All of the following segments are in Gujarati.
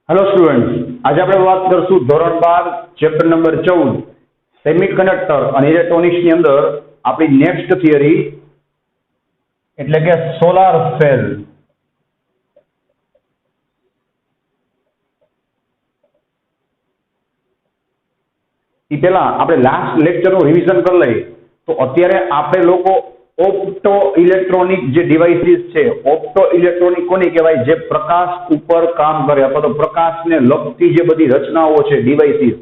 हेलो स्टूडेंट्स, आज આપણે વાત કરશું ધોરણ 12 ચેપ્ટર નંબર 14 સેમિકન્ડક્ટર અને ઇલેક્ટ્રોનિક્સ ની અંદર આપણી નેક્સ્ટ થિયરી એટલે કે સોલાર સેલ। એ પહેલા આપણે લાસ્ટ લેક્ચરનું રિવિઝન કરી લઈએ તો અત્યારે આપણે લોકો ઓપ્ટો ઇલેક્ટ્રોનિક જે ડિવાઇસીસ છે, ઓપ્ટો ઇલેક્ટ્રોનિક કોને કહેવાય? જે પ્રકાશ ઉપર કામ કરે અથવા તો પ્રકાશને લગતી જે બધી રચનાઓ છે ડિવાઇસીસ,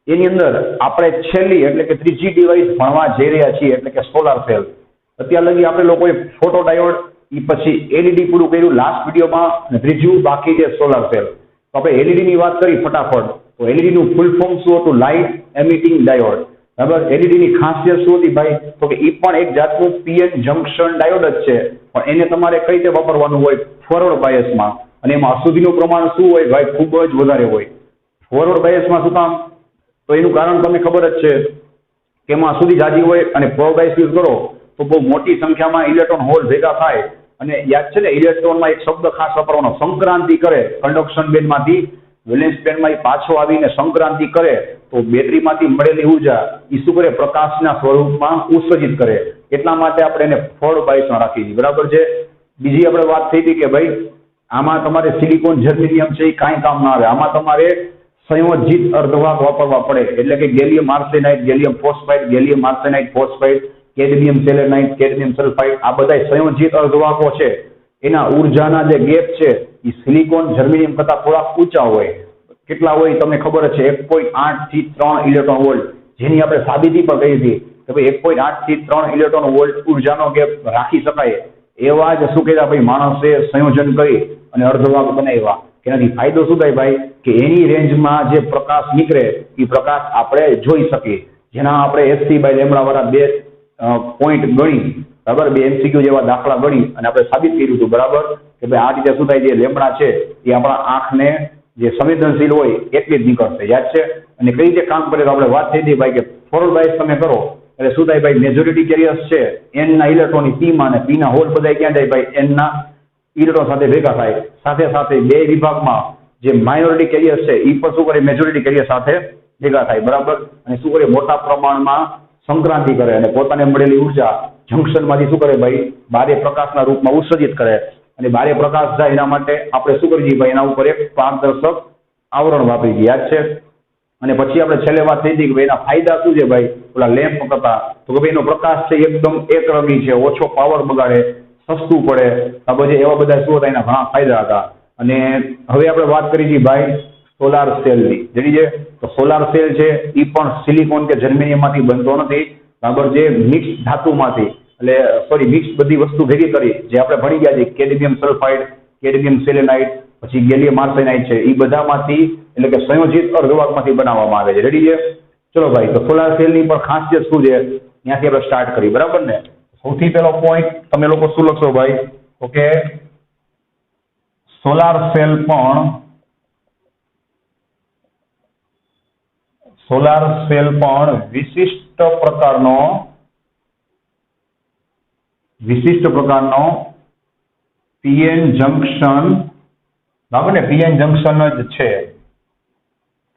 એની અંદર આપણે છેલ્લી એટલે કે ત્રીજી ડિવાઇસ ભણવા જઈ રહ્યા છીએ એટલે કે સોલાર સેલ। અત્યાર લગી આપણે લોકોએ ફોટો ડાયોડ, એ પછી એલઈડી પૂરું કર્યું લાસ્ટ વિડીયોમાં, અને ત્રીજું બાકી છે સોલાર સેલ। તો આપણે એલઈડી ની વાત કરી ફટાફટ। તો એલઈડી નું ફૂલ ફોર્મ શું હતું? Light emitting diode. બરાબર। એલઈડી ની ખાસિયત શું હતી ભાઈ? તો કે એ પણ એક જાતનું પીએન જંકશન ડાયોડ જ છે, પણ એને તમારે કઈ રીતે વાપરવાનું હોય? ફોરવર્ડ બાયસમાં। અને એમાં અશુદ્ધિનું પ્રમાણ શું હોય ભાઈ? ખૂબ જ વધારે હોય। ફોરવર્ડ બાયસમાં શું કામ? તો એનું કારણ તમને ખબર જ છે કે એમાં અશુદ્ધિ જાજી હોય, અને ફોરવર્ડ બાયસ યુઝ કરો તો બહુ મોટી સંખ્યામાં ઇલેક્ટ્રોન હોલ ભેગા થાય। અને યાદ છે ને, ઇલેક્ટ્રોનમાં એક શબ્દ ખાસ વાપરવાનો, સંક્રાંતિ કરે। કંડક્શન બેન્ડમાંથી વેલેન્સ બેન્ડમાં પાછો આવીને સંક્રાંતિ કરે તો બેટરીમાંથી મળેલી ઉર્જા એ શું કરે? પ્રકાશના સ્વરૂપમાં ઉત્સર્જિત કરે। એટલા માટે આપણે એને ફોરવર્ડ બાયસમાં રાખી દીધી, બરાબર છે। બીજી આપણે વાત થઈ હતી કે ભાઈ આમાં તમારે સિલિકોન જર્મેનિયમ છે એ કાંઈ કામ ના આવે, આમાં તમારે સંયોજિત અર્ધવાહક વાપરવા પડે, એટલે કે gallium arsenide, gallium phosphide, gallium arsenide phosphide, cadmium selenide, cadmium sulphide, આ બધા સંયોજિત અર્ધવાહકો છે, એના ઉર્જાના જે ગેપ છે એ સિલિકોન જર્મેનિયમ કરતા થોડા ઊંચા હોય। કેટલા હોય તમને ખબર જ છે? 1.8 થી 3 ઇલેક્ટ્રોન વોલ્ટ, જેની આપણે સાબિતી પણ કરી હતી કે ભાઈ 1.8 થી 3 ઇલેક્ટ્રોન વોલ્ટ ઉર્જાનો ગેપ રાખી શકાય। એવા જ શું કહેતા ભાઈ માણસે સંયોજન કરી અને અર્ધવાહક બનાવ્યા। એનાથી ફાયદો શું થાય ભાઈ? કે એની રેન્જમાં જે પ્રકાશ નીકળે એ પ્રકાશ આપણે જોઈ શકીએ, જેના આપણે એસસી બાય લેમડા વાળા બે પોઈન્ટ ગણી, બરાબર, બે એમસીક્યુ જેવા દાખલા ગણી અને આપણે સાબિત કર્યું હતું, બરાબર, કે ભાઈ આ રીતે શું થાય? જે લેમડા છે એ આપણા આંખને જે સંવેદનશીલ હોય એટલી જ નીકળશે, યાદ છે? અને કઈ રીતે કામ કરે તો આપણે વાત થઈ હતી ભાઈ કે ફોરવર્ડ બાયસ તમે કરો એટલે શું થાય ભાઈ? મેજોરિટી કેરિયર્સ છે એન ના ઇલેક્ટ્રોન પી માં, અને પી ના હોલ બધા ક્યાં જાય ભાઈ? એન ના ઇલેક્ટ્રોન સાથે ભેગા થાય। સાથે સાથે બે વિભાગમાં જે માઇનોરિટી કેરિયર્સ છે એ પણ શું કરે? મેજોરિટી કેરિયર સાથે ભેગા થાય, બરાબર, અને શું કરે? મોટા પ્રમાણમાં સંક્રાંતિ કરે અને પોતાને મળેલી ઉર્જા જંકશનમાંથી શું કરે ભાઈ? બારે પ્રકાશના રૂપમાં ઉત્સર્જિત કરે। અને બારે પ્રકાશ જાય એના માટે આપણે શું કરી દઈએ ભાઈ? એના ઉપર એક પારદર્શક આવરણ વાપરી દઈએ, યાદ છે? અને પછી આપણે છેલ્લે વાત થઈ હતી કે ભાઈ એના ફાયદા શું છે ભાઈ ઓલા લેમ્પ કરતા? તો કે ભાઈ એનો પ્રકાશ છે એકદમ એકરંગી છે, ઓછો પાવર બગાડે, સસ્તું પડે, આ બધા એવા બધા શું હતા? એના ઘણા ફાયદા હતા। અને હવે આપણે વાત કરી હતી ભાઈ સોલાર સેલની, જડી છે? તો સોલાર સેલ છે એ પણ સિલિકોન કે જર્મેનિયમમાંથી બનતો નથી, બરાબર છે? મિક્સ ધાતુમાંથી, એટલે સોરી મિક્સ બધી વસ્તુ ભેગી કરી જે આપણે ભણી ગયા છે, કેડમિયમ સલ્ફાઇડ, કેડમિયમ સેલેનાઇડ, પછી ગેલિયમ આર્સેનાઇડ છે, એ બધામાંથી એટલે કે સંયોજિત અર્ધવાહકમાંથી બનાવવામાં આવે છે, રેડી છે? ચલો ભાઈ, તો સોલાર સેલની પણ ખાસિયત શું છે ત્યાંથી આપણે સ્ટાર્ટ કરી, બરાબર ને? સૌથી પહેલો પોઈન્ટ તમે લોકો શું લખશો ભાઈ? ઓકે, સોલાર સેલ પણ વિશિષ્ટ પ્રકારનો પીએન જંકશન, બરાબર ને? પીએન જંકશન જ છે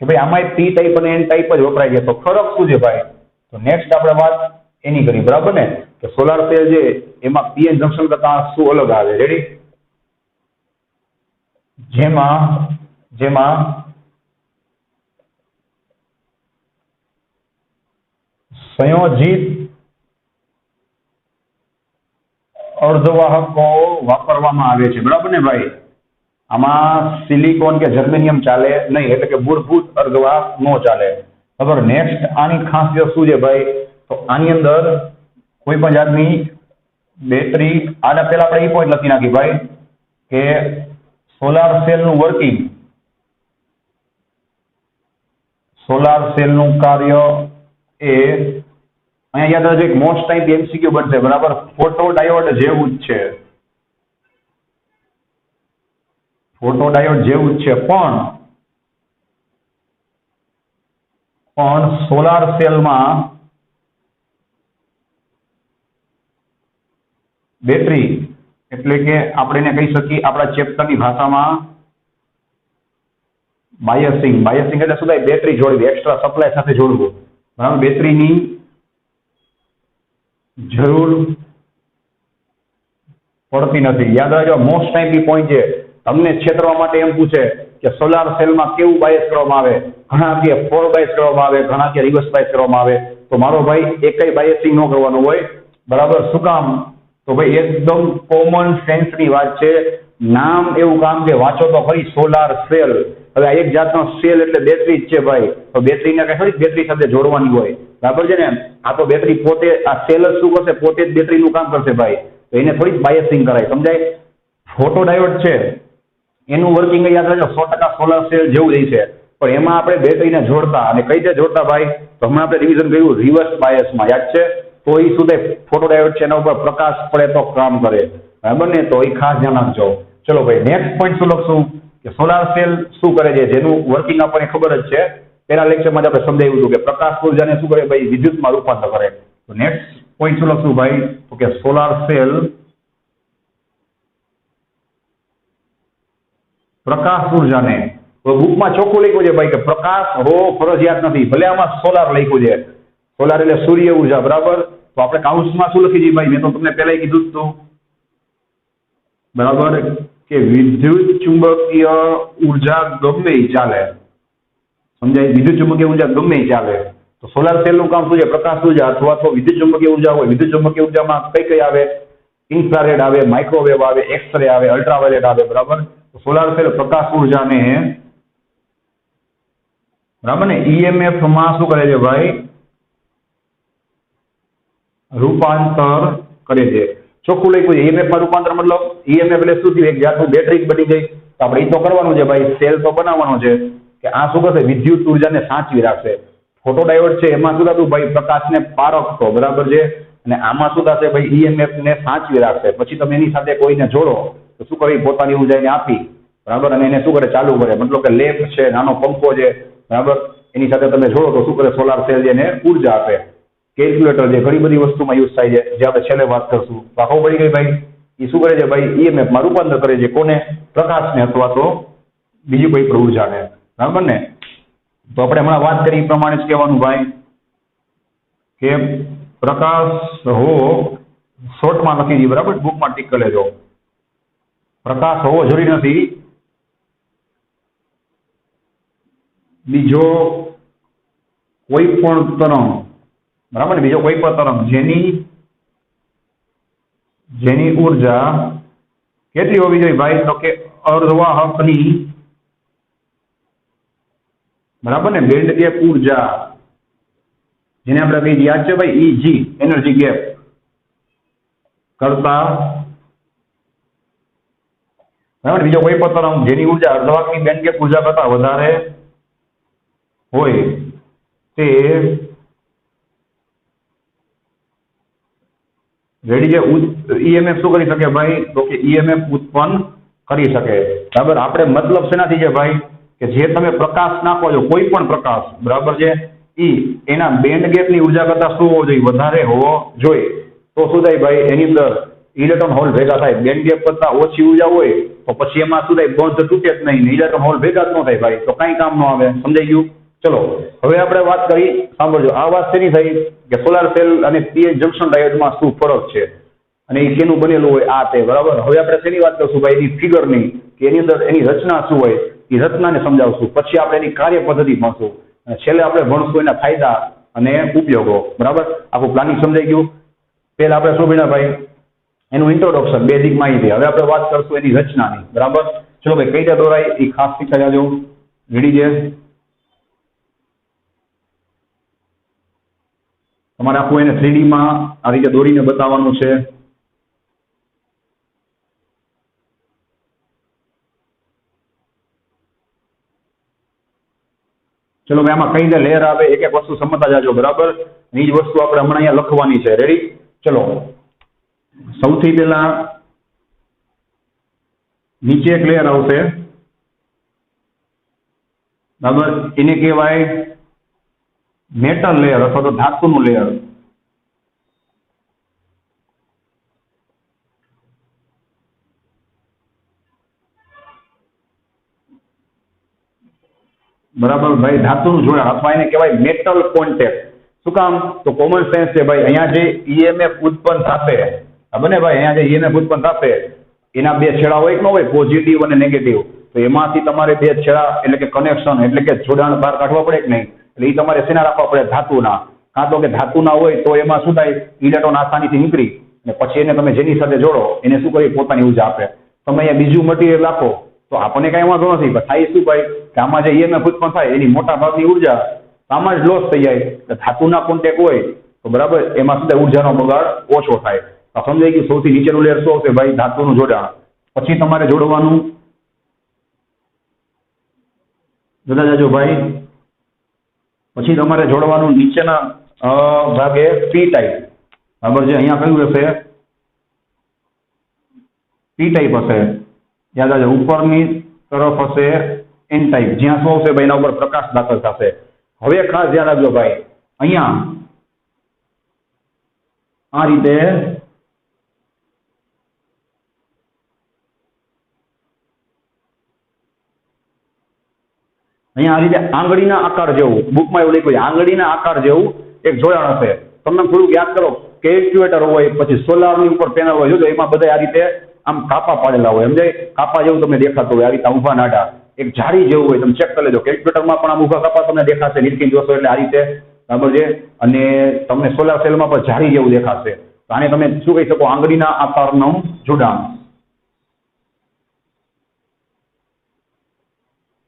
કે ભાઈ આમાં પી ટાઈપ અને એન ટાઈપ જ વપરાય છે। તો ફરક શું છે ભાઈ? તો નેક્સ્ટ આપણે વાત એની કરી, બરાબર ને? કે સોલાર સેલ છે એમાં પીએન જંકશન કરતા શું અલગ આવે, રેડી? જેમાં સંયોજિત અર્ધવાહકો વાપરવામાં આવે છે, બરાબર ને ભાઈ? આમાં સિલિકોન કે જર્મેનિયમ ચાલે નહીં, એટલે કે મૂળભૂત અર્ધવાહક નો ચાલે, બરાબર? નેક્સ્ટ આની ખાસિયત શું છે ભાઈ? તો આની અંદર કોઈ પણ જાતની બેટરી, આના પહેલા આપણે એ પોઈન્ટ લખી નાખી ભાઈ કે સોલાર સેલનું વર્કિંગ, સોલાર સેલનું કાર્ય એ અહીંયા યાદ રાખજો, એક મોસ્ટ ટાઈપ એમસીક્યુ બનશે, બરાબર? ફોટો ડાયોડ જેવું જ છે, ફોટો ડાયોડ જેવું જ છે, પણ સોલાર સેલમાં બેટરી એટલે કે આપણે એને કહી શકીએ આપણા ચેપ્ટરની ભાષામાં બાયસિંગ એટલે શું થાય? બેટરી જોડવી, એક્સ્ટ્રા સપ્લાય સાથે જોડવું, બરાબર. બેટરીની જરૂર પડતી નથી. યાદ રાખજો, મોસ્ટ ટાઈમલી પોઈન્ટ છે. તમને છેતરવા માટે એમ પૂછે કે સોલાર સેલમાં કેવું બાયસ કરવામાં આવે. ઘણા કે ફોર બાયસ કરવામાં આવે, ઘણા કે રિવર્સ બાયસ કરવામાં આવે. તો મારો ભાઈ એકય બાયસિંગ ન કરવાનું હોય, બરાબર. શું કામ? તો ભાઈ એકદમ કોમન સેન્સની વાત છે. નામ એવું કામ છે, વાંચો તો ખરી, સોલાર સેલ. હવે આ એક જાતનો સેલ એટલે બેટરી જ છે ભાઈ. તો બેટરીને કઈ થોડી બેટરી સાથે જોડવાની હોય, બરાબર છે ને? આ તો બેટરી પોતે, આ સેલ જ શું કરશે? પોતે જ બેટરીનું કામ કરશે ભાઈ. તો એને થોડી બાયસિંગ કરાય, સમજાય? ફોટો ડાયોડ છે, એનું વર્કિંગ યાદ રાખજો, 100% સોલાર સેલ જેવું જ છે. પણ એમાં આપણે બેટરીને જોડતા, અને કઈ રીતે જોડતા ભાઈ? તો હમણાં આપણે રિવિઝન કર્યું રિવર્સ બાયસમાં, યાદ છે? તો એ શું થાય? ફોટો ડાયોડ છે, એના ઉપર પ્રકાશ પડે તો કામ કરે, બરાબર ને? તો એ ખાસ ધ્યાન રાખજો. ચલો ભાઈ, નેક્સ્ટ પોઈન્ટ શું લખશું? કે સોલાર સેલ શું કરે છે, જેનું વર્કિંગ આપણને ખબર જ છે. પેલા લેક્ચરમાં જ આપણે સમજાવ્યું હતું કે પ્રકાશ ઉર્જાને શું કરે ભાઈ? વિદ્યુતમાં રૂપાંતર કરે. તો નેક્સ્ટ પોઈન્ટ શું લખશું ભાઈ? તો કે સોલાર સેલ પ્રકાશ ઉર્જાને, તો બુકમાં ચોખ્ખું લખ્યું છે ભાઈ કે પ્રકાશ રો ફરજિયાત નથી, ભલે આમાં સોલાર લખ્યું છે. સોલાર એટલે સૂર્ય ઉર્જા, બરાબર. તો આપણે કાઉન્સમાં શું લખી દઈએ ભાઈ? મેં તો તમને પહેલા કીધું જ હતું, બરાબર, કે વિદ્યુત ચુંબકીય ઉર્જા ગમે ઈ ચાલે, સમજાય? વિદ્યુત ચુંબકીય ઉર્જા ગમે ઈ ચાલે. તો સોલાર સેલ નું કામ શું છે? પ્રકાશ ઉર્જા અથવા તો વિદ્યુત ચુંબકીય ઉર્જા હોય. વિદ્યુત ચુંબકીય ઉર્જામાં કઈ કઈ આવે? ઇન્ફ્રારેડ આવે, માઇક્રોવેવ આવે, એક્સરે આવે, અલ્ટ્રાવાયોલેટ આવે, બરાબર. સોલાર સેલ પ્રકાશ ઉર્જાને, બરાબર ને, ઈએમએફ માં શું કરે છે ભાઈ? રૂપાંતર કરે છે. ચોખ્ખું લખ્યું છે. ઈએમએફ માં રૂપાંતર મતલબ ઈએમએફ એટલે શું થયું? એક જાતનું બેટરી જ બની ગઈ. તો આપણે એ તો કરવાનું છે ભાઈ, સેલ તો બનાવવાનો છે કે આ શું કરશે? વિદ્યુત ઉર્જાને સાચવી રાખશે. ફોટો ડાયોડ છે, એમાં શું થતું ભાઈ? પ્રકાશને પારખતો, બરાબર છે. અને આમાં શું થશે ભાઈ? ઈએમએફ ને સાચવી રાખશે. પછી તમે એની સાથે કોઈને જોડો તો શું કરે? પોતાની ઉર્જા એને આપી, બરાબર. અને એને શું કરે? ચાલુ કરે. મતલબ કે લેમ્પ છે, નાનો પંખો છે, બરાબર, એની સાથે તમે જોડો તો શું કરે? સોલાર સેલ એને ઉર્જા આપે. કેલ્ક્યુલેટર છે, ઘણી બધી વસ્તુમાં યુઝ થાય છે, જે આપણે છેલ્લે વાત કરશું. ખબર પડી ગઈ ભાઈ? એ શું કરે છે ભાઈ? ઈએમએફમાં રૂપાંતર કરે છે. કોને? પ્રકાશને અથવા તો બીજી કોઈ પણ ઉર્જાને, બરાબર ને? તો આપણે હમણાં વાત કરી એ પ્રમાણે જ કહેવાનું ભાઈ કે પ્રકાશ હો, શોર્ટમાં લખી દઈએ, બરાબર, બુકમાં ટીક કરી લેજો. પ્રકાશ હોવો જરૂરી નથી, બીજો કોઈ પણ તરંગ, બરાબર ને? બીજો કોઈ પણ તરંગ જેની ઉર્જા કેટલી હોવી જોઈએ ભાઈ? તો કે અર્ધવાહકની, બરાબર ને, બેન્ડ ગેપ ઉર્જા, જેને આપણે કહીએ, યાદ છે ભાઈ? ઈજી, એનર્જી ગેપ કરતા, બરાબર, બીજો કોઈ પણ તરંગ જેની ઉર્જા અર્ધવાહકની બેન્ડ ગેપ ઉર્જા કરતા વધારે હોય તે ઈએમએફ શું કરી શકે ભાઈ? તો કે ઈએમએફ ઉત્પન્ન કરી શકે, બરાબર. આપણે મતલબ શેનાથી છે ભાઈ? કે જે તમે પ્રકાશ નાખો છો, કોઈ પણ પ્રકાશ, બરાબર છે, એના બેન્ડ ગેપની ઉર્જા કરતા શું હોવો જોઈએ? વધારે હોવો જોઈએ. તો શું થાય ભાઈ? એની અંદર ઇલેક્ટ્રોન હોલ ભેગા થાય. બેન્ડ ગેપ કરતા ઓછી ઉર્જા હોય તો પછી એમાં શું થાય? બંધ તૂટે જ નહીં, ઇલેક્ટ્રોન હોલ ભેગા જ ન થાય ભાઈ. તો કઈ કામ ન આવે, સમજાઈ ગયું? ચલો, હવે આપણે વાત કરી, સાંભળજો. આ વાત શેની થઈ? કે સોલાર સેલ અને પીએન જંકશન ડાયોડમાં શું ફરક છે અને એ શેનું બનેલું હોય, આ તે, બરાબર. હવે આપણે શેની વાત કરશું ભાઈ? એની ફિગરની, કે એની અંદર એની રચના શું હોય, એ રચનાને સમજાવશું. પછી આપણે એની કાર્ય પદ્ધતિ ભણશું અને છેલ્લે આપણે ભણશું એના ફાયદા અને ઉપયોગો, બરાબર. આખું પ્લાનિંગ સમજાઈ ગયું. પહેલા આપણે શું ભણ્યા ભાઈ? એનું ઇન્ટ્રોડક્શન, બેઝિક માહિતી. હવે આપણે વાત કરશું એની રચનાની, બરાબર. ચલો ભાઈ, કઈ રીતે દોરાય એ ખાસ શીખી જાજો. રેડી છે? તમારે આખું એને 3D માં આ રીતે દોરીને બતાવવાનું છે. ચલો ભાઈ, આમાં કઈ રીતે લેયર આવે, એક એક વસ્તુ સમજતા જાજો, બરાબર. એ જ વસ્તુ આપણે હમણાં અહીંયા લખવાની છે. રેડી? ચલો, સૌથી પહેલા નીચે એક લેયર આવશે, બરાબર. એને કહેવાય મેટલ લેયર અથવા તો ધાતુનું લેયર. બરાબર ભાઈ, ધાતુનું જોડાણ અથવા એને કહેવાય મેટલ કોન્ટેક્ટ. શું કામ? તો કોમન સેન્સ છે ભાઈ, અહીંયા જે ઈએમએફ ઉત્પન્ન થશે, ખબર ને ભાઈ, અહીંયા જે ઈએમએફ ઉત્પન્ન થશે એના બે છેડા હોય કે ન હોય, પોઝિટિવ અને નેગેટિવ. તો એમાંથી તમારે બે છેડા એટલે કે કનેક્શન એટલે કે જોડાણ બહાર કાઢવા પડે કે નહીં? એટલે એ તમારે શેના રાખવા પડે? ધાતુના. કાં તો કે ધાતુના હોય તો એમાં શું થાય, ઇલેક્ટ્રોન આસાનીથી નીકળી અને પછી એને તમે જેની સાથે જોડો એને શું કરી પોતાની ઉર્જા આપે. તમે અહીંયા બીજું મટીરિયલ આપો તો આપણને કાંઈ વાંધો નથી, પણ થાય શું ભાઈ કે આમાં જે ઈએમએફ ઉત્પન્ન થાય એની મોટા ભાગની ઉર્જા આમાં જ લોસ થઈ જાય. ધાતુના કોન્ટેક્ટ હોય તો બરાબર એમાં શું થાય, ઉર્જાનો બગાડ ઓછો થાય. સમજાય કે સૌથી નીચેનું લેયર શું હશે ભાઈ? ધાતુનું જોડાણ. પછી તમારે જોડવાનું, જોડા જાજો ભાઈ, પછી તમારે જોડવાનું નીચેના ભાગે પી ટાઈપ. બરાબર છે, અહીંયા કયું હશે? પી ટાઈપ હશે. યાદ રાખજો, ઉપરની તરફ હશે એન ટાઈપ, જ્યાં શું આવશે ભાઈ? એના ઉપર પ્રકાશ દાખલ થશે. હવે ખાસ ધ્યાન રાખજો ભાઈ, અહીંયા આ રીતે અહીંયા આ રીતે આંગળીના આકાર જેવું, બુકમાં એવું લખ્યું છે, આંગળીના આકાર જેવું એક જોડાણ હશે. તમને થોડુંક યાદ કરો, કેલ્ક્યુલેટર હોય, પછી સોલારની ઉપર પેનલ હોય, જોજો એમાં બધા આ રીતે આમ કાપા પાડેલા હોય, સમજાય? કાપા જેવું તમને દેખાતું હોય, આ રીતે ઊભા નાડા એક જાળી જેવું હોય. તમે ચેક કરી લેજો, કેલ્ક્યુલેટરમાં પણ આમ ઊભા કાપા તમને દેખાશે, નીચે જોશો એટલે આ રીતે, બરાબર છે. અને તમને સોલાર સેલમાં પણ જાળી જેવું દેખાશે. તો આને તમે શું કહી શકો? આંગળીના આકારનું જોડાણ.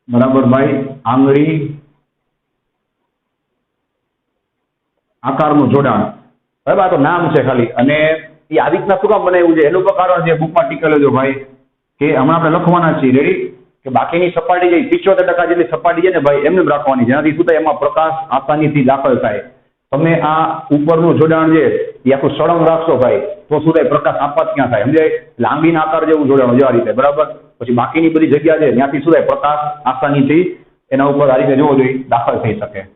બરાબર ભાઈ, આંગળી આકારનું જોડાણ. બરાબર, આ તો નામ છે ખાલી. અને એ આવી રીતના શું કામ બનાવ્યું છે એનું પણ કારણ છે, બુકમાં ટીક લેજો ભાઈ, કે હમણાં આપણે લખવાના છીએ, રેડી? કે બાકીની સપાટી જે 75% જેટલી સપાટી છે ને ભાઈ એમને રાખવાની, જેનાથી શું થાય, એમાં પ્રકાશ આસાનીથી દાખલ થાય. તમે આ ઉપરનું જોડાણ છે એ આખું સળંગ રાખશો ભાઈ તો શું થાય, પ્રકાશ આપાત ક્યાં થાય, સમજાય? લાંબીના આકાર જેવું જોડાણ જો આ રીતે, બરાબર. પછી બાકીની બધી જગ્યા છે ત્યાંથી શું થાય, પ્રકાશ આસાનીથી એના ઉપર આ રીતે જોવો જોઈએ દાખલ થઈ શકે.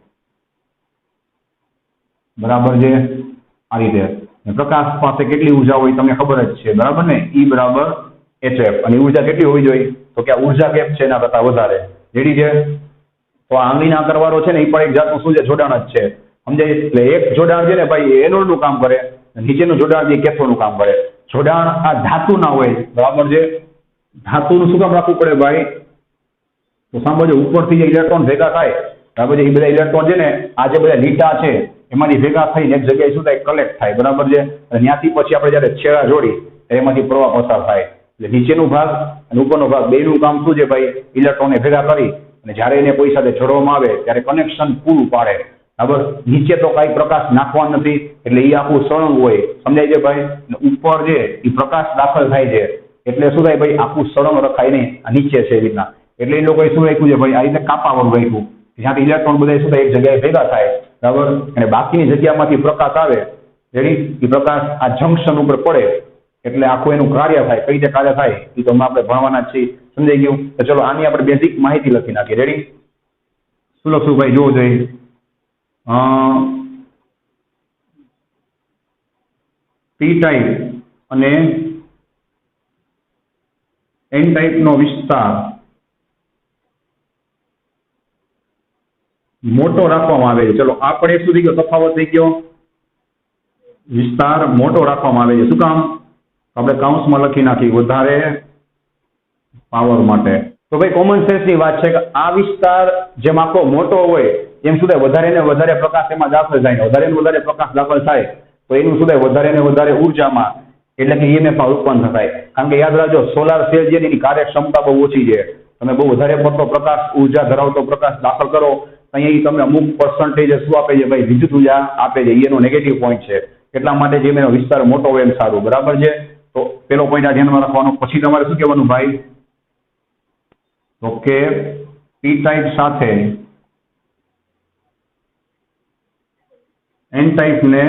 બરાબર છે, આ રીતે. પ્રકાશ પાસે કેટલી ઉર્જા હોય તમને ખબર જ છે, બરાબર ને? E બરાબર HF. અને ઉર્જા કેટલી હોવી જોઈએ? તો કે આ ઉર્જા કેપ છે એના કરતા વધારે. રેડી છે? તો આ આંગળીના આકારવાળો છે ને એ પણ એક જાતનું શું છે, જોડાણ જ છે, સમજાય? એટલે એક જોડાણ છે ને ભાઈ એનોડનું કામ કરે, નીચેનું જોડાણ છે કેથોડનું કામ કરે. જોડાણ આ ધાતુ ના હોય, બરાબર છે. ધાતુનું શું કામ રાખવું પડે ભાઈ? તો સાંભળજો, ઉપરથી જે ઇલેક્ટ્રોન ભેગા થાય, બરાબર છે, એ બધા ઇલેક્ટ્રોન છે ને આ જે બધા લીટા છે એમાંથી ભેગા થઈને એક જગ્યાએ શું થાય, કલેક્ટ થાય, બરાબર છે. અને ત્યાંથી પછી આપણે જયારે છેડા જોડી એમાંથી પ્રવાહ પસાર થાય. એટલે નીચેનું ભાગ અને ઉપરનો ભાગ બેયનું કામ શું છે ભાઈ? ઇલેક્ટ્રોનને ભેગા કરી અને જ્યારે એને કોઈ સાથે જોડવામાં આવે ત્યારે કનેક્શન પૂરું પાડે, બરાબર. નીચે તો કાંઈ પ્રકાશ નાખવાનો નથી એટલે એ આખું સળંગ હોય, સમજાય છે ભાઈ? ઉપર જે એ પ્રકાશ દાખલ થાય છે એટલે શું થાય ભાઈ, આખું સળંગ રખાય નહીં, આ નીચે છે એ રીતના. એટલે એ લોકોએ શું રાખ્યું છે ભાઈ, આ રીતે કાપાવાળું રાખ્યું, જ્યાંથી ઇલેક્ટ્રોન બધા શું થાય, એક જગ્યાએ ભેગા થાય, બરાબર. અને બાકીની જગ્યામાંથી પ્રકાશ આવે, રેડી? એ પ્રકાશ આ જંકશન ઉપર પડે એટલે આખું એનું કાર્ય થાય. કઈ રીતે કાર્ય થાય એ તો આપણે ભણવાના જ છીએ, સમજાઈ ગયું? તો ચલો આની આપણે બેઝિક માહિતી લખી નાખીએ, રેડી? શું લખશું ભાઈ? જોવો જોઈએ, પી ટાઈપ અને એન ટાઈપનો વિસ્તાર મોટો રાખવામાં આવે છે. ચલો આપણે શું થઈ ગયો, તફાવત થઈ ગયો, વિસ્તાર મોટો રાખવામાં આવે છે. શું કામ? આપણે કાઉન્સમાં લખી નાખી, વધારે પાવર માટે. તો ભાઈ કોમન સેન્સની વાત છે કે આ વિસ્તાર જેમ આખો મોટો હોય એમ શું થાય, વધારે ને વધારે પ્રકાશ એમાં દાખલ થાય, વધારે ને વધારે પ્રકાશ દાખલ થાય તો એનું શું થાય, વધારે ને વધારે ઉર્જામાં એટલે કે EMF ઉત્પન્ન થાય. કારણ કે યાદ રાખજો, સોલાર સેલ છે એની કાર્યક્ષમતા બહુ ઓછી છે. તમે બહુ વધારે પડતો પ્રકાશ, ઉર્જા ધરાવતો પ્રકાશ દાખલ કરો અહીંયા તમને અમુક પર્સન્ટેજ શું આપે છે ભાઈ, વિદ્યુત ઉર્જા આપે છે. એનો નેગેટિવ પોઈન્ટ છે. એટલા માટે જેમ એનો વિસ્તાર મોટો હોય એમ સારું, બરાબર છે. તો પેલો પોઈન્ટ આ ધ્યાનમાં રાખવાનો. પછી તમારે શું કહેવાનું ભાઈ? તો કે પી ટાઈપ સાથે એન ટાઈપ ને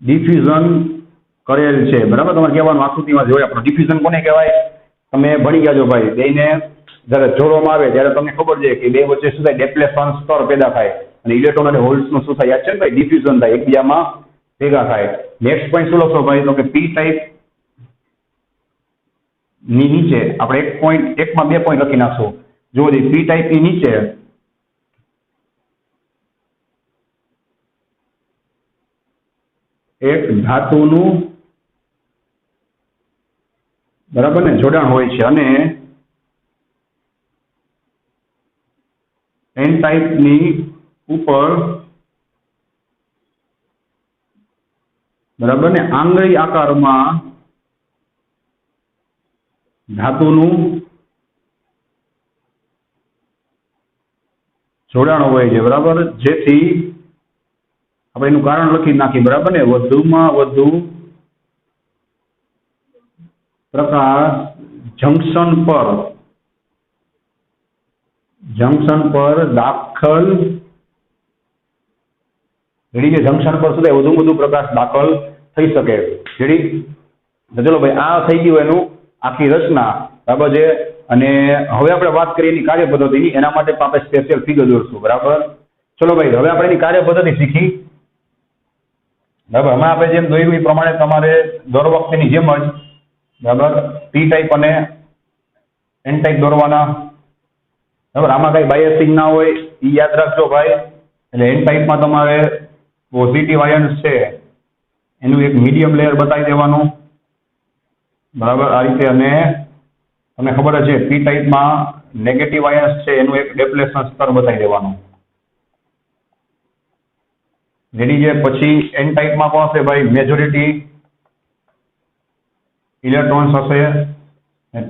ડિફ્યુઝન કરેલ છે, બરાબર. તમારે કહેવાનું આકૃતિમાં જોયા, પણ ડિફ્યુઝન કોને કહેવાય તમે ભણી ગયા છો ભાઈ. બેને જ્યારે જોડવામાં આવે ત્યારે તમને ખબર છે કે બે વચ્ચે શું થાય, ડેપ્લેશન સ્તર પેદા થાય અને ઇલેક્ટ્રોન અને હોલ્સનું શું થાય, યાદ છે ને ભાઈ? ડિફ્યુઝન થાય, એકબીજામાં ભેગા થાય. નેક્સ્ટ પોઈન્ટ શું લખશો ભાઈ? તો કે પી ટાઈપ ની નીચે આપણે એક પોઈન્ટ, એકમાં બે પોઈન્ટ લખી નાખશું. જો પી ટાઈપ ની નીચે એક ધાતુનું બરાબર ને જોડાણ હોય છે અને એન ટાઈપ ની ઉપર બરાબર ને આંગળી આકારમાં ધાતુનું જોડાણ હોય છે બરાબર, જેથી આપણે એનું કારણ લખી નાખીએ બરાબર ને, વધુમાં વધુ પ્રકાશ જંકશન પર દાખલ રેડી કે જંકશન પર શું થાય વધુ વધુ પ્રકાશ દાખલ થઈ શકે રેડી. તો ચલો ભાઈ આ થઈ ગયું એનું આખી રચના બરાબર છે. અને હવે આપણે વાત કરીએ એની કાર્ય પદ્ધતિની, એના માટે આપણે સ્પેશિયલ ફિગર દોરશું બરાબર. ચલો ભાઈ હવે આપણે એની કાર્ય પદ્ધતિ શીખી બરાબર. હમણાં આપણે જેમ દોર્યું એ પ્રમાણે તમારે દર વખતેની જેમ જ બરાબર પી ટાઈપ અને એન ટાઈપ દોરવાના બરાબર. આમાં કઈ બાયસિંગ ના હોય એ યાદ રાખજો ભાઈ. એટલે એન ટાઈપમાં તમારે પોઝિટિવ આયન્સ છે એનું એક મીડિયમ લેયર બતાવી દેવાનું બરાબર આ રીતે. અને તમને ખબર જ છે પી ટાઈપમાં નેગેટિવ આયન્સ છે એનું એક ડેપ્લેશન સ્તર બતાવી દેવાનું રેડી છે. પછી એન ટાઈપમાં કોણ હશે ભાઈ મેજોરિટી ઇલેક્ટ્રોન્સ હશે.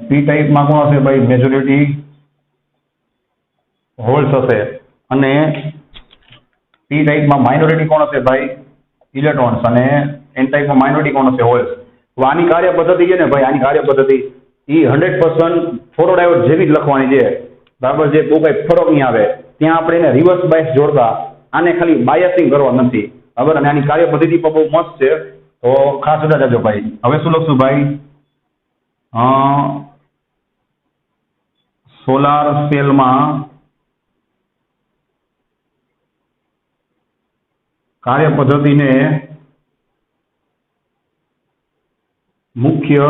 પી ટાઈપમાં કોણ હશે ભાઈ મેજોરિટી હોલ્સ હશે. અને પી ટાઈપમાં માઇનોરિટી કોણ હશે ભાઈ ઇલેક્ટ્રોન્સ. અને એન ટાઈપમાં માઇનોરિટી કોણ હશે હોલ્સ. તો આની કાર્ય પદ્ધતિ છે ને ભાઈ, આની કાર્ય પદ્ધતિ એ 100% ફોટોડાયોડ જેવી જ લખવાની છે બરાબર. જે બહુ કઈ ફરક નહીં આવે. ત્યાં આપણે એને રિવર્સ બાયસ જોડતા, આને ખાલી બાયસિંગ કરવા નથી બરાબર. અને આની કાર્ય પદ્ધતિ પણ બહુ મસ્ત છે, તો ખાસ જોતા જજો ભાઈ. હવે શું લખશું ભાઈ, સોલાર સેલમાં કાર્ય પદ્ધતિને મુખ્ય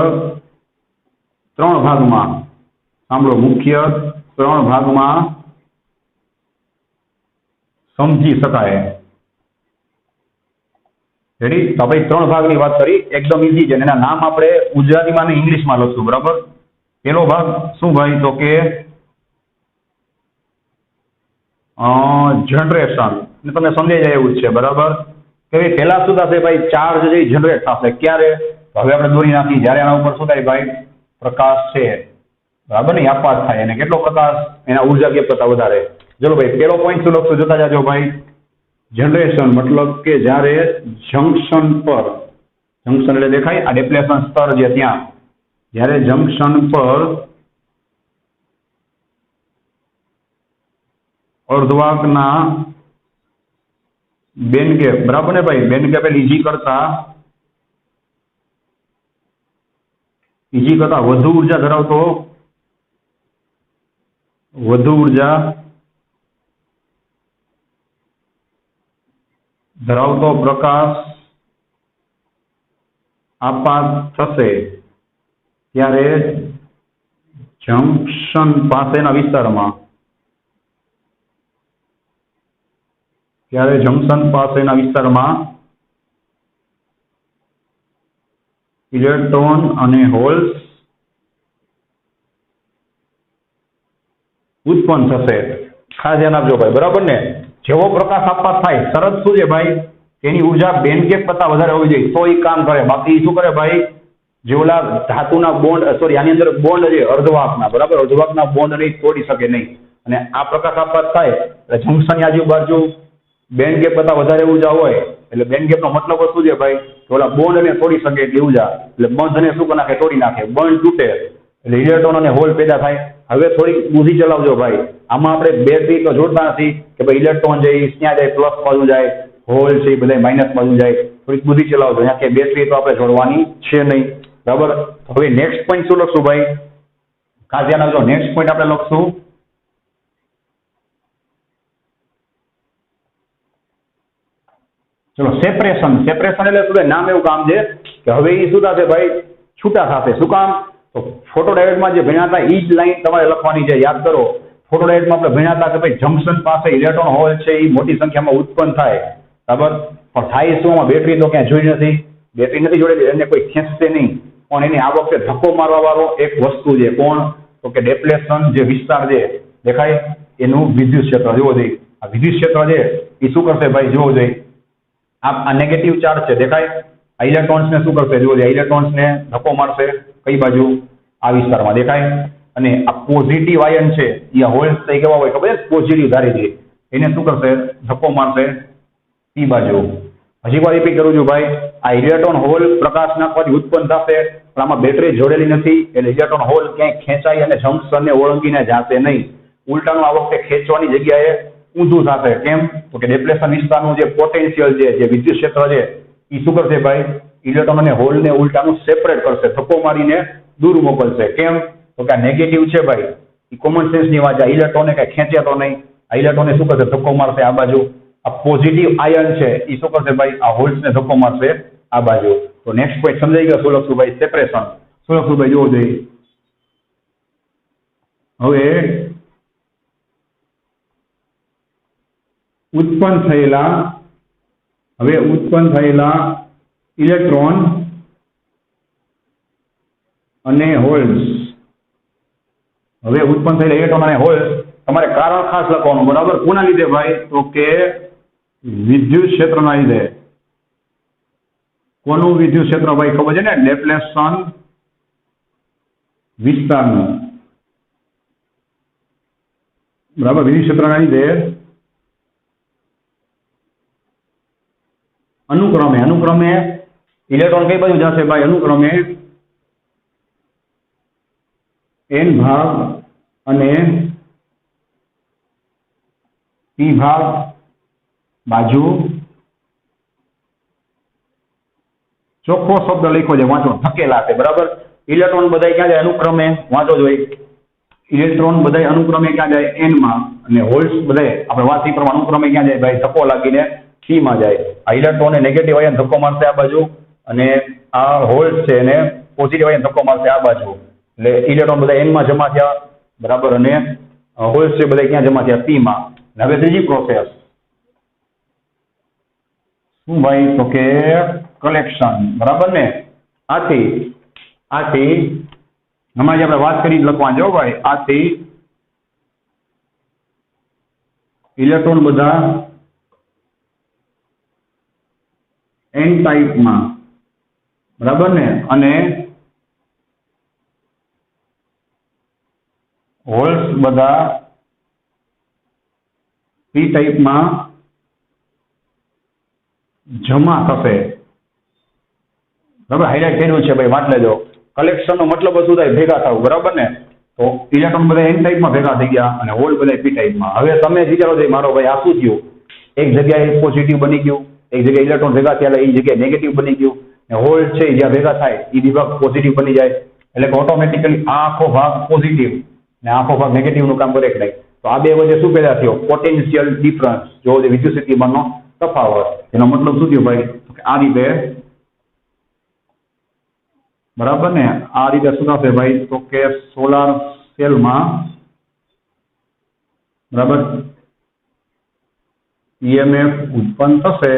3 ભાગમાં સાંભળો, મુખ્ય 3 ભાગમાં સમજી શકાય રેડી. તો આપણે 3 ભાગની વાત કરી, એકદમ ઈઝી છે. એના નામ આપણે ગુજરાતીમાં અને ઇંગ્લિશમાં લખશું બરાબર. પેલો ભાગ શું ભાઈ, તો કે જનરેશન. તમને સમજાઈ જાય એવું જ છે બરાબર. કે પહેલા શું થશે ભાઈ, ચાર્જ જે જનરેટ થશે ક્યારે, હવે આપણે દોરી નાખી જ્યારે એના ઉપર શું થાય ભાઈ પ્રકાશ છે બરાબર ને આપાત થાય. અને કેટલો પ્રકાશ એના ઉર્જા કેપ કરતા વધારે. ચલો ભાઈ પેલો પોઈન્ટ શું લખશું જોતા જાજો ભાઈ. જનરેશન મતલબ કે જ્યારે જંકશન પર, જંકશન એટલે દેખાય આ ડેપ્લેશન સ્તર જે ત્યાં, જ્યારે જંકશન પર અર્ધવાહકના બેન્ડ ગેપ બરાબર ને ભાઈ, બેન્ડ ગેપ એટલે ઈજી કરતા વધુ ઉર્જા ધરાવતો પ્રકાશ આપાત થશે ત્યારે જંકશન પાસેના વિસ્તારમાં ઇલેક્ટ્રોન અને હોલ્સ ઉત્પન્ન થશે. ખાસ ધ્યાન આપજો ભાઈ બરાબર ને. જેવો પ્રકાશ આપાત થાય શરત શું છે ભાઈ, તેની ઉર્જા બેન્ડ ગેપ કરતા વધારે હોવી જોઈએ તો એ કામ કરે. બાકી શું કરે ભાઈ, જે ઓલા ધાતુના બોન્ડ આની અંદર બોન્ડ છે અર્ધવાહકના બરાબર, અર્ધવાહકના બોન્ડ નહીં તોડી શકે નહીં. અને આ પ્રકાશ આપાત થાય એટલે જંકશનની આજુબાજુ બેન્ડ ગેપ કરતા વધારે ઉર્જા હોય એટલે બેન્ડ ગેપનો મતલબ શું છે ભાઈ, કે ઓલા બોન્ડને તોડી શકે એટલી ઉર્જા. એટલે બંધને શું કરી નાખે, તોડી નાખે. બંધ તૂટે એટલે ઇલેક્ટ્રોન અને હોલ પેદા થાય. હવે થોડીક બુદ્ધિ ચલાવજો ભાઈ. આમાં આપણે બેટરી તો જોડતા નથી કે ભાઈ ઇલેક્ટ્રોન છે એ ક્યાં જાય, પ્લસ બાજુ જાય, હોલ છે એ બધા માઇનસ બાજુ જાય. થોડીક બુદ્ધિ ચલાવજો. અહીંયા કે બેટરી તો આપણે જોડવાની છે નહીં બરાબર. હવે નેક્સ્ટ પોઈન્ટ શું લખશું ભાઈ, ખાસ ધ્યાન રાખજો. નેક્સ્ટ પોઈન્ટ આપણે લખશું ચલો સેપરેશન. સેપરેશન એટલે શું, નામ એવું કામ છે કે હવે એ શું થશે ભાઈ, છૂટા થશે. શું કામ, તો ફોટોડાયોડમાં જે ભણ્યા હતા એ જ લાઈન તમારે લખવાની છે. યાદ કરો, ફોટોડાયોડમાં આપણે ભણ્યા હતા કે ભાઈ જંકશન પાસે ઇલેક્ટ્રોન હોલ છે એ મોટી સંખ્યામાં ઉત્પન્ન થાય, બરાબર. પણ થાય શું? આમાં બેટરી તો ક્યાંય જોઈ નથી, બેટરી નથી જોડેલી, એને કોઈ ખેંચશે નહીં. પણ એની આ વખતે ધક્કો મારવા વાળો એક વસ્તુ છે, કોણ? તો કે ડેપ્લેશન, જે વિસ્તાર છે દેખાય એનું વિદ્યુત ક્ષેત્ર જોવો જોઈએ. આ વિદ્યુત ક્ષેત્ર છે એ શું કરશે ભાઈ? જોવો જોઈએ. આ નેગેટિવ ચાર્જ છે દેખાય, આ ઇલેક્ટ્રોન્સને શું કરશે? જોવો જોઈએ. ઇલેક્ટ્રોન્સને ધક્કો મારશે કઈ બાજુ? આ વિસ્તારમાં દેખાય. અને આ પોઝિટિવ આયન છે એ હોલ્સ થઈ કેવા હોય ખબર છે? પોઝિટિવ ધારી છે, એને શું કરશે? ધક્કો મારશે પી બાજુ. હજી વાર રિપીટ કરું છું ભાઈ, આ ઇલેક્ટ્રોન હોલ પ્રકાશ નાખવાથી ઉત્પન્ન થશે, પણ આમાં બેટરી જોડેલી નથી એટલે ઇલેક્ટ્રોન હોલ ક્યાંય ખેંચાય અને જંકશનને ઓળંગીને જશે નહીં. ઉલટાનું આ વખતે ખેંચવાની જગ્યાએ ઊંધું થશે. કેમ? તો કે ડેપ્લેશન વિસ્તારનું જે પોટેન્શિયલ છે, જે વિદ્યુત ક્ષેત્ર છે એ શું કરશે ભાઈ? ઇલેક્ટ્રોન અને હોલને ઉલટાનું સેપરેટ કરશે, ધક્કો મારીને દૂર મોકલશે. કેમ? તો કે આ નેગેટિવ છે ભાઈ, એ કોમન સેન્સની વાત છે. ઇલેક્ટ્રોનને કઈ ખેંચ્યા તો નહીં, આ ઇલેક્ટ્રોનને શું કરશે? ધક્કો મારશે આ બાજુ. આ પોઝિટિવ આયન છે એ શું કરશે ભાઈ? આ હોલ્સને ધક્કો મારશે આ બાજુ. તો નેક્સ્ટ પોઈન્ટ સમજાઈ ગયો? શું લખશું ભાઈ? સેપરેશન. શું લખશું ભાઈ? જોવો જોઈએ. હવે ઉત્પન્ન થયેલા ઇલેક્ટ્રોન અને હોલ્સ, હવે ઉત્પન્ન થયેલા ઇલેક્ટ્રોન અને હોલ્સ તમારે કારણ ખાસ લખવાનું, બરાબર. કોના લીધે ભાઈ? તો કે વિદ્યુત ક્ષેત્રના લીધે. કોનું વિદ્યુત ક્ષેત્ર ભાઈ? ખબર છે ને? ડેપ્લેશન વિસ્તારનું, બરાબર. વિદ્યુત ક્ષેત્રના લીધે અનુક્રમે ઇલેક્ટ્રોન કઈ બાજુ જશે ભાઈ? અનુક્રમે એન ભાગ અને પી ભાગ બાજુ. ચોખ્ખો શબ્દ લખ્યો છે, વાંચો. ધકેલા છે, બરાબર. ઇલેક્ટ્રોન બધા ક્યાં જાય? અનુક્રમે. વાંચો જોઈએ. ઇલેક્ટ્રોન બધા અનુક્રમે ક્યાં જાય? એન માં. અને હોલ્સ બધા આપણે વાત એ પ્રમાણે અનુક્રમે ક્યાં જાય ભાઈ? ધક્કો લાગીને સી માં જાય. આ ઇલેક્ટ્રોન નેગેટિવ આયન ધક્કો મારશે આ બાજુ, અને આ હોલ્સ છે એને પોઝિટિવ આયન ધક્કો મારશે આ બાજુ. એટલે ઇલેક્ટ્રોન બધા એન માં જમા થયા, બરાબર. અને હોલ્સ છે બધા ક્યાં જમા થયા? પી માં. હવે ત્રીજી પ્રોસેસ શું ભાઈ? તો કે કલેક્શન, બરાબર ને. આથી હમણાં જે આપણે વાત કરી લખવા જો ભાઈ. આથી ઇલેક્ટ્રોન બધા એન ટાઈપમાં, બરાબર ને, અને હોલ્સ બધા પી ટાઈપમાં જમા થશે, બરાબર. હાઇલાઇટ કર્યું છે ભાઈ, વાંચ લેજો. કલેક્શન નો મતલબ શું થાય? ભેગા થવું, બરાબર ને. તો ઇલેક્ટ્રોન બધા એન ટાઈપમાં ભેગા થઈ ગયા અને હોલ બધા પી ટાઈપમાં. હવે તમે વિચારો છો મારો ભાઈ આ શું થયું? એક જગ્યાએ પોઝિટિવ બની ગયું, એક જગ્યાએ ઇલેક્ટ્રોન ભેગા થયા એ જગ્યાએ નેગેટિવ બની ગયું, અને હોલ છે જ્યાં ભેગા થાય એ વિભાગ પોઝિટિવ બની જાય. એટલે કે ઓટોમેટિકલી આ આખો ભાગ પોઝિટિવ ને આખો ભાગ નેગેટિવ નું કામ કરે કે નહીં. તો આ બે વચ્ચે શું પેદા થયો? Potential difference. જો વિદ્યુત સ્થિતિમાનનો તફાવત. એનો મતલબ શું થયો ભાઈ? આ રીતે, બરાબર ને. આ રીતે શું થશે ભાઈ? તો કે સોલાર સેલમાં, બરાબર, ઈએમએફ ઉત્પન્ન થશે.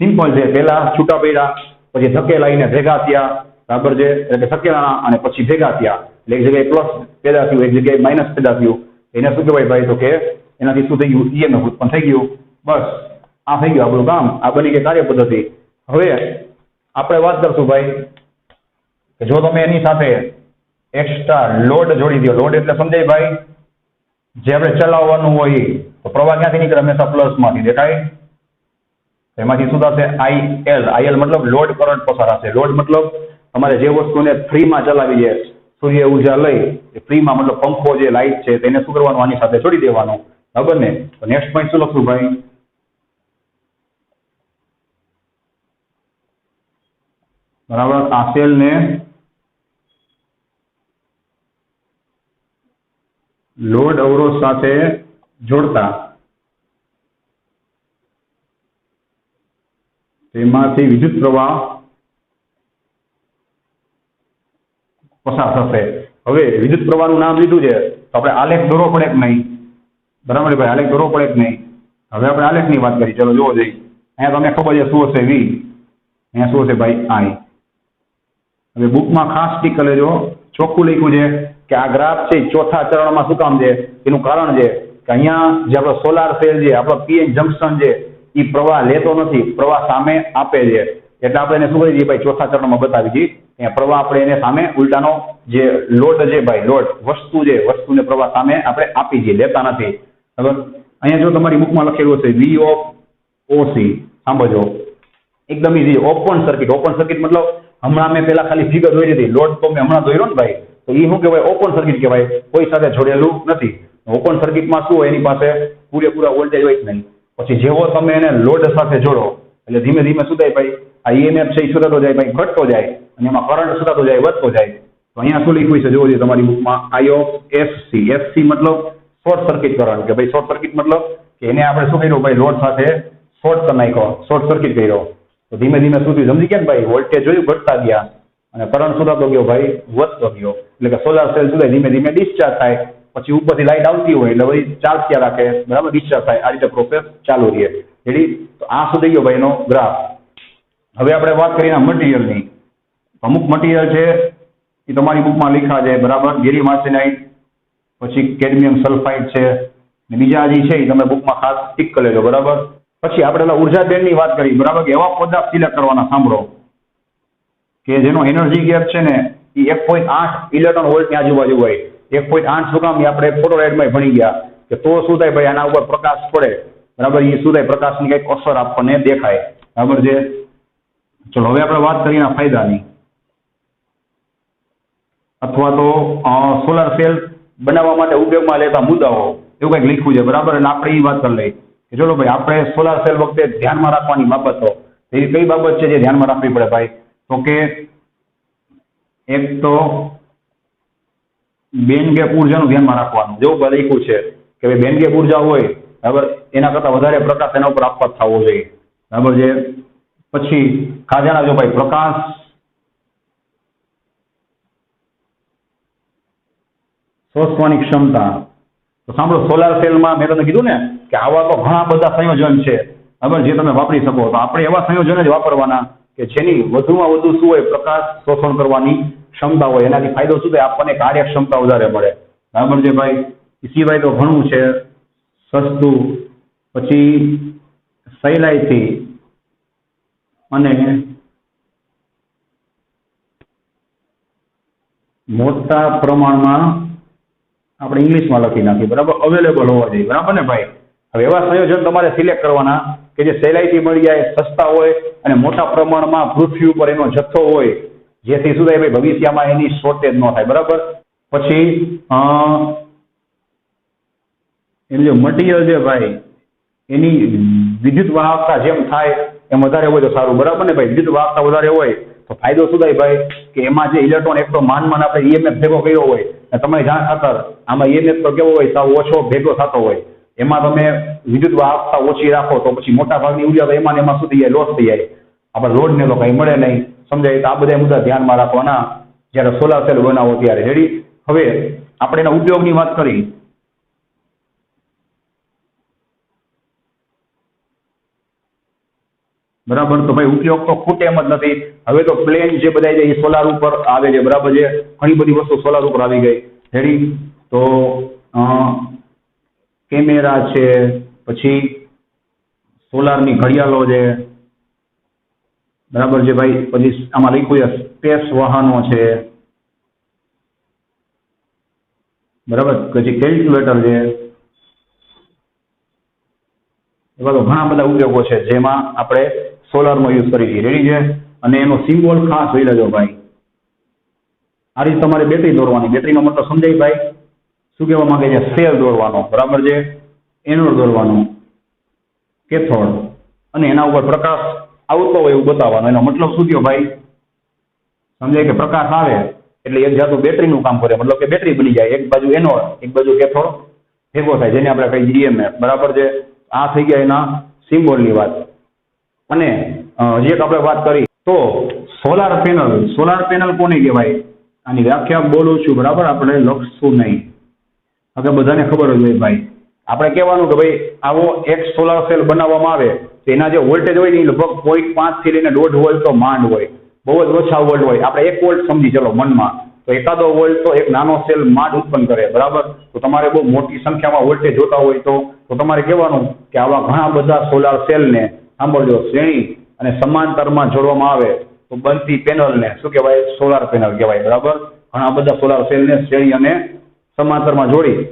સિમ્પલ છે. પેલા છૂટા પડ્યા, પછી ધકેલાઈને ભેગા થયા, બરાબર છે. એટલે ધકેલા અને પછી ભેગા થયા, એટલે એક જગ્યાએ પ્લસ પેદા થયું, એક જગ્યાએ માઇનસ પેદા થયું. એને શું કહેવાય ભાઈ? તો કે એનાથી શું થઈ ગયું? ઈએમએફ ઉત્પન્ન થઈ ગયું. બસ આ થઈ ગયું આપણું કામ. આ બની ગઈ કાર્ય પદ્ધતિ. હવે આપણે વાત કરશું ભાઈ કે જો તમે એની સાથે એક્સ્ટ્રા લોડ જોડી દો. લોડ એટલે સમજાય ભાઈ? જે આપણે ચલાવવાનું હોય તો પ્રવાહ ક્યાંથી નીકળે? હંમેશા પ્લસ માંથી. દેખાય? એમાંથી શું થશે? આઈએલ મતલબ લોડ કરંટ પસાર થશે. લોડ મતલબ તમારે જે વસ્તુને ફ્રીમાં ચલાવી છે, સૂર્ય ઉર્જા લઈ એ ફ્રીમાં, મતલબ પંખો જે લાઇટ છે તેને શું કરવાનું? આની સાથે જોડી દેવાનું, બરાબર ને. તો નેક્સ્ટ પોઈન્ટ શું લખશું ભાઈ? બરાબર. આ સેલને લોડ અવરોધ સાથે જોડતા તેમાંથી વિદ્યુત પ્રવાહ પસાર થશે. હવે વિદ્યુત પ્રવાહનું નામ લીધું છે તો આપણે આલેખ દોરવો પડે કે નહીં? બરાબર ભાઈ, આલેખ દોરવો પડે કે નહીં? હવે આપણે આલેખની વાત કરી, ચલો જોવો જઈએ. અહીંયા તમને ખબર છે શું હશે? વી. અહીંયા શું હશે ભાઈ? આઈ. હવે બુકમાં ખાસ ટીક કરી લેજો, ચોખ્ખું લખ્યું છે કે આ ગ્રાફ છે ચોથા ચરણમાં શું કામ છે? એનું કારણ છે કે અહીંયા જે આપણો સોલાર સેલ છે, આપણો પીએન જંકશન છે, એ પ્રવાહ લેતો નથી, પ્રવાહ સામે આપે છે. એટલે આપણે એને શું કરી દઈએ ભાઈ? ચોથા ચરણમાં બતાવી દઈએ. અહીંયા પ્રવાહ આપણે એને સામે ઉલટાનો જે લોડ છે ભાઈ, લોડ વસ્તુ છે, વસ્તુને પ્રવાહ સામે આપણે આપી દઈએ, લેતા નથી. બરાબર? અહીંયા જો તમારી બુકમાં લખેલું હશે વી ઓફ ઓસી, સાંભળજો, એકદમ easy. Open circuit. Open circuit મતલબ હમણાં મેં પેલા ખાલી ફિગર દોરી હતી, લોડ તો મેં હમણાં દોર્યો ને ભાઈ, તો એ શું કહેવાય? ઓપન સર્કિટ કહેવાય, કોઈ સાથે જોડેલું નથી. ઓપન સર્કિટમાં શું હોય? એની પાસે પૂરેપૂરા વોલ્ટેજ હોય જ નહીં. પછી જેવો તમે એને લોડ સાથે જોડો એટલે ધીમે ધીમે શું થાય ભાઈ? આ ઈએમએફ છે એ શું થતો જાય ભાઈ? ઘટતો જાય, અને એમાં કરંટ શું થતો જાય? વધતો જાય. તો અહીંયા શું લખ્યું છે જોવો જોઈએ તમારી બુકમાં? આઈ ઓફ એસસી. એસસી મતલબ શોર્ટ સર્કિટ કરંટ, કે ભાઈ શોર્ટ સર્કિટ મતલબ કે એને આપણે શું કર્યું ભાઈ? લોડ સાથે શોર્ટ કરી નાખ્યો, શોર્ટ સર્કિટ કર્યો. તો ધીમે ધીમે શું થયું? સમજી ગયા ને ભાઈ? વોલ્ટેજ જોયું ઘટતા ગયા, અને કરંટ શું થતો ગયો ભાઈ? વધતો ગયો. એટલે કે સોલાર સેલ શું થાય? ધીમે ધીમે ડિસ્ચાર્જ થાય. પછી ઉપરથી લાઈટ આવતી હોય એટલે ભાઈ ચાર્જ ક્યાં રાખે? બરાબર, ડિસ્ચાર્જ થાય. આ રીતે પ્રોસેસ ચાલુ રહે. રેડી? તો આ શું થઈ ગયો ભાઈ એનો ગ્રાફ. હવે આપણે વાત કરીએ મટીરિયલની. અમુક મટીરિયલ છે એ તમારી બુકમાં લખ્યા છે, બરાબર? ગેલિયમ આર્સેનાઇડ, પછી કેડમિયમ સલ્ફાઇડ છે, ને બીજા જે છે એ તમે બુકમાં ખાસ ટીક કરી લેજો, બરાબર? પછી આપણે ઉર્જા બેન્ડની વાત કરી, બરાબર? કે એવા પદાર્થ સિલેક્ટ કરવાના, સાંભળો, કે જેનો એનર્જી ગેપ છે ને એ 1.8 ઇલેક્ટ્રોન વોલ્ટની આજુબાજુ હોય. 1.8 શું કામ? એ આપણે ફોટોલાઇટમાં ભણી ગયા કે તો શું થાય ભાઈ? આના ઉપર પ્રકાશ પડે, બરાબર? એ શું થાય? પ્રકાશની કંઈક અસર આપણને દેખાય, બરાબર છે? ચલો હવે આપણે વાત કરીએ ફાયદાની, અથવા તો સોલાર સેલ બનાવવા માટે ઉપયોગમાં લેતા મુદ્દાઓ, એવું કંઈક લખ્યું છે, બરાબર? એટલે આપણે એ વાત કરી લઈએ કે ચલો ભાઈ, આપણે સોલાર સેલ વખતે ધ્યાનમાં રાખવાની બાબતો, એ કઈ બાબત છે જે ધ્યાનમાં રાખવી પડે ભાઈ? તો કે એક તો બેન્ડ ગેપ ઉર્જાનું ધ્યાનમાં રાખવાનું. જેવું ભાઈ લખ્યું છે કે ભાઈ બેન્ડ ગેપ ઉર્જા હોય, બરાબર, એના કરતા વધારે પ્રકાશ એના ઉપર આપવા થવો જોઈએ, બરાબર છે? પછી ખાસ જણાવજો ભાઈ, પ્રકાશ શોષવાની ક્ષમતા. તો સાંભળો, સોલાર સેલમાં મેં તમને કીધું ને કે આવા તો ઘણા બધા સંયોજન છે, બરાબર, જે તમે વાપરી શકો. તો આપણે એવા સંયોજન જ વાપરવાના કે જેની વધુમાં વધુ શું હોય? પ્રકાશ શોષણ કરવાની ક્ષમતા હોય. એનાથી ફાયદો શું થાય? આપણને કાર્યક્ષમતા વધારે મળે, બરાબર છે ભાઈ? એ સિવાય તો ઘણું છે, સસ્તું, પછી સહેલાઈથી, અને મોટા પ્રમાણમાં આપણે ઇંગ્લિશમાં લખી નાખીએ, બરાબર? અવેલેબલ હોવા જોઈએ, બરાબર ને ભાઈ? હવે એવા સંયોજન તમારે સિલેક્ટ કરવાના કે જે સહેલાઈથી મળી જાય, સસ્તા હોય, અને મોટા પ્રમાણમાં પૃથ્વી ઉપર એનો જથ્થો હોય, જેથી શું થાય ભાઈ? ભવિષ્યમાં એની શોર્ટેજ ન થાય, બરાબર? પછી એનું જે મટીરિયલ છે ભાઈ, એની વિદ્યુત વાહકતા જેમ થાય એમ વધારે હોય તો સારું, બરાબર ને ભાઈ? વિદ્યુત વાહકતા વધારે હોય તો ફાયદો શું થાય ભાઈ? કે એમાં જે ઇલેક્ટ્રોન એક તો માનમાં આપણે ઈએમએફ ભેગો કર્યો હોય, તમારી જાણ ખાતર આમાં ઈએમએફ તો કેવો હોય? સાવ ઓછો ભેગો થતો હોય. એમાં તમે વિદ્યુત વાહકતા ઓછી રાખો તો પછી મોટા ભાગની ઉર્જા તો એમાં શું થઈ જાય? લોસ થઈ જાય. આપણે લોડને તો કંઈ મળે નહીં, સમજાય? તો આ બધા મુદ્દા ધ્યાનમાં રાખવાના જ્યારે સોલાર સેલ બનાવો ત્યારે. રેડી? હવે આપણે એના ઉપયોગની વાત કરી. બરાબર, તો ભાઈ ઉપયોગ તો ખૂટે એમ જ નથી. હવે તો પ્લેન જે બધા છે એ સોલાર ઉપર આવે છે, બરાબર છે? ઘણી બધી વસ્તુ સોલાર ઉપર આવી ગઈ. રેડી? તો કેમેરા છે, પછી સોલારની ઘડિયાળો છે, બરાબર છે ભાઈ? પછી આમાં લખ્યું છે સ્પેસ વાહનો છે, બરાબર? પછી કેલ્ક્યુલેટર છે. એવા તો ઘણા બધા ઉપયોગો છે જેમાં આપણે સોલારનો યુઝ કરી છીએ. રેડી છે? અને એનો સિમ્બોલ ખાસ જોઈ લેજો ભાઈ. આ રીતે તમારે બેટરી દોરવાની. બેટરીનો મતલબ સમજાય ભાઈ? શું કહેવા માંગે છે? સેલ દોરવાનો, બરાબર છે? એનોડ દોરવાનો, કેથોડ, અને એના ઉપર પ્રકાશ આવતો હોય એવું બતાવવાનું. એનો મતલબ શું થયો ભાઈ? સમજાય કે પ્રકાશ આવે એટલે એક જાતનું બેટરીનું કામ કરે, મતલબ કે બેટરી બની જાય. એક બાજુ એનોડ, એક બાજુ કેથોડ ભેગો થાય, જેને આપણે કહીએ ઈએમએફ, બરાબર છે? આ થઈ ગયા એના સિમ્બોલની વાત. અને હજી એક આપણે વાત કરી તો સોલાર પેનલ. સોલાર પેનલ કોને કહેવાય? આની વ્યાખ્યા બોલું છું, બરાબર? આપણે લખશું નહીં. હવે બધાને ખબર જ હોય ભાઈ, આપણે કહેવાનું કે ભાઈ આવો એક સોલાર સેલ બનાવવામાં આવે તો એના જે વોલ્ટેજ હોય ને એ લગભગ 0.5 થી લઈને 1.5 વોલ્ટ તો માંડ હોય, બહુ જ ઓછા વોલ્ટ હોય. આપણે 1 વોલ્ટ સમજી ચલો મનમાં, તો એકાદો વોલ્ટ તો એક નાનો સેલ માંડ ઉત્પન્ન કરે, બરાબર. તો તમારે બહુ મોટી સંખ્યામાં વોલ્ટેજ જોતા હોય તો તમારે કહેવાનું કે આવા ઘણા બધા સોલાર સેલને સાંભળજો શ્રેણી અને સમાંતરમાં જોડવામાં આવે તો બનતી પેનલને શું કહેવાય? સોલાર પેનલ કહેવાય, બરાબર. ઘણા બધા સોલાર સેલને શ્રેણી અને સમાંતરમાં જોડી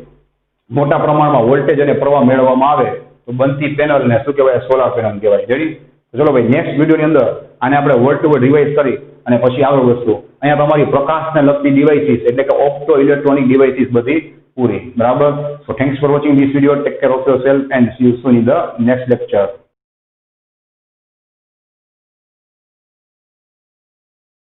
મોટા પ્રમાણમાં વોલ્ટેજ અને પ્રવાહ મેળવવામાં આવે તો બનતી પેનલને શું કહેવાય? સોલાર પેનલ કહેવાય. રેડી? તો ચલો ભાઈ, નેક્સ્ટ વિડીયોની અંદર આને આપણે વર્ડ ટુ વર્ડ રિવાઇઝ કરી અને પછી આગળ વધશું. અહીંયા તમારી પ્રકાશને લગતી ડિવાઇસીસ એટલે કે ઓપ્ટો ઇલેક્ટ્રોનિક ડિવાઇસીસ બધી પૂરી, બરાબર. સો thanks for watching this video. Take care of yourself and C you soon in the next lecture.